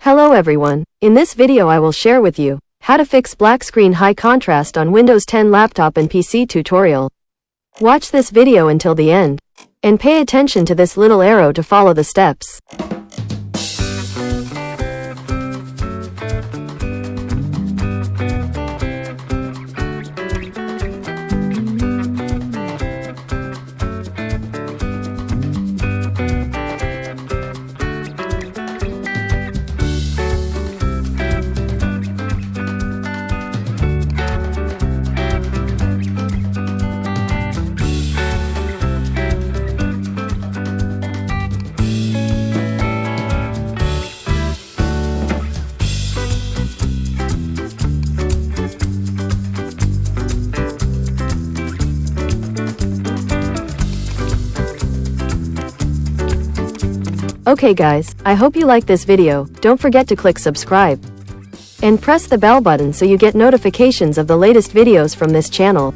Hello everyone, in this video I will share with you how to fix black screen high contrast on Windows 10 laptop and PC tutorial. Watch this video until the end, and pay attention to this little arrow to follow the steps. Okay guys, I hope you like this video. Don't forget to click subscribe and press the bell button so you get notifications of the latest videos from this channel.